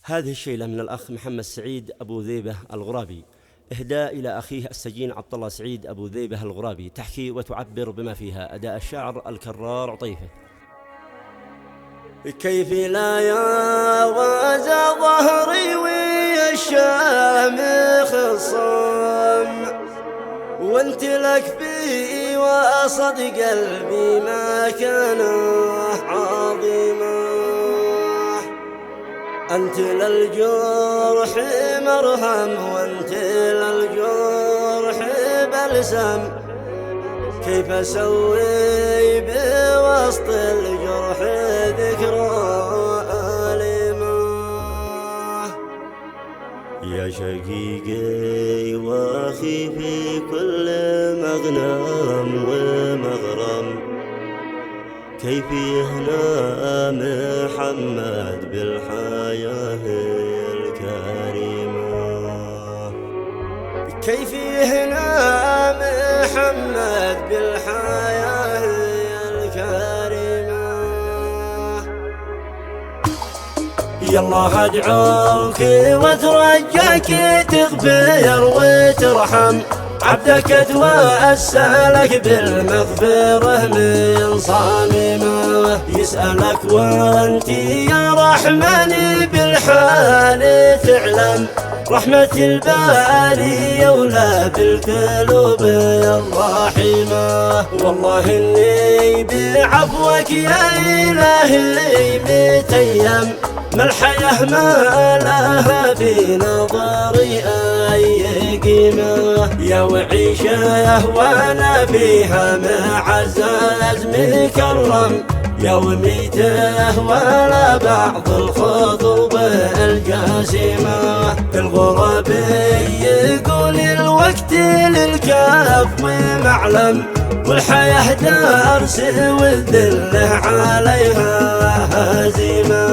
هذه الشيلة من الأخ محمد سعيد أبو ذيبة الغرابي، إهداء إلى أخيه السجين عبد الله سعيد أبو ذيبة الغرابي، تحكي وتعبر بما فيها أداء الشاعر الكرار عطيفة. كيف لا يواز ظهري والشامخ الصم، وانت لك بي وصد قلبي ما كان عظيما. أنت للجرح مرهم وأنت للجرح بلسم، كيف أسوي بوسط الجرح ذكرى أليمة. يا شقيقي واخي في كل مغنم ومغرم، كيف يهنى محمد بالحياة الكريمة. كيف يهنى محمد بالحياة الكريمة. يالله أدعوك وأترجاك تغفر وترحم، عبدك أتوسلك بالمغفرة من صاممة. يسألك وانت يا رحمن بالحال تعلم، رحمة الباري ولا بالقلوب الرحيمة. والله إني بعفوك يا إلهي متيم، ما الحياة ما لها في نظري أي قيمة. يا وعيشة وانا فيها معزز مكرم، يا وميته ولا بعض الخطوب الجاسمة. الغربي يقول الوقت للكف ومعلم، والحياة درس والذل عليها هزيمة.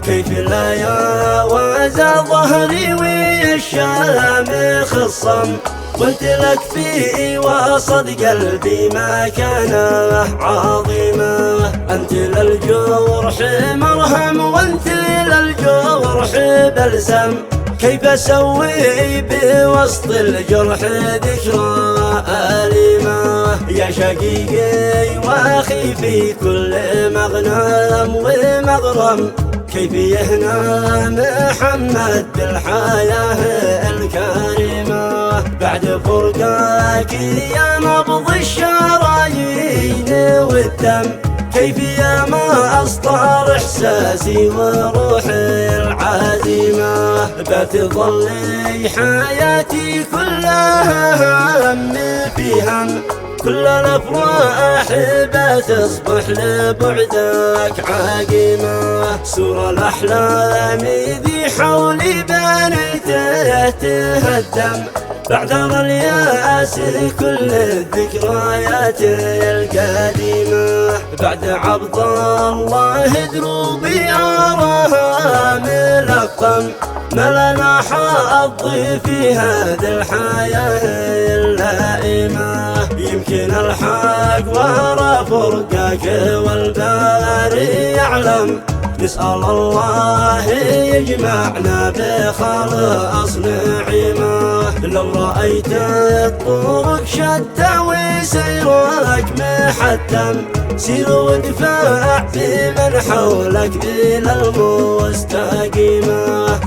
كيف لا يواز ظهري والشامخ الصم، وانت لك في وسط قلبي ما كان عظيمة. انت للجرح مرهم وانت للجرح بلسم، كيف اسوي بوسط الجرح ذكرى أليمة. يا شقيقي واخي في كل مغنم ومغرم، كيف يهنى محمد بالحياة الكريمة. بعد فرقاك يا نبض الشرايين والدم، كيف يا ما أسطر إحساسي وروحي العزيمة. بتظلي حياتي كلها هم في هم، كل الأفراح بتصبح لبعدك عقيمة. سور الأحلام ذي حولي بنيته تهدم، بعذر الياس كل الذكريات القديمة. بعد عبد الله دروبي أراها ملقم، ما لنا حظ في هذه الحياة اللائمة. يمكن الحق ورا فرقك والباري يعلم، نسأل الله يجمعنا بخلاص نعيمة. لو رأيت الطرق شتى وسيرك محتم، سير وادفع بمن حولك إلى المستقيمة.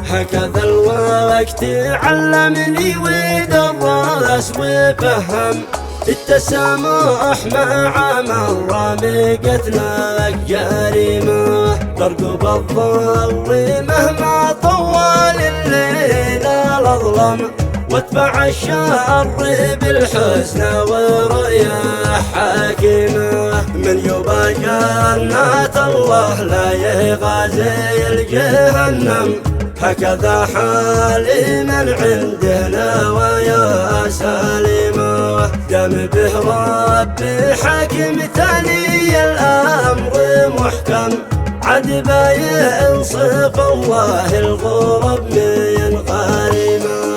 هكذا الوقت علمني ودرس وفهم، التسامح مع من رمقت لك جريمة. ترقب الظل مهما طول الليل الأظلم، واتبع الشر بالحسنى ورؤيا حكيمة. من يبى جنة الله لا يغازي الجهنم، هكذا حال من عندنا ويا سليمة. دم به ربي حكم تالي الأمر محكم، عد ينصف الله الغرب من غريمة.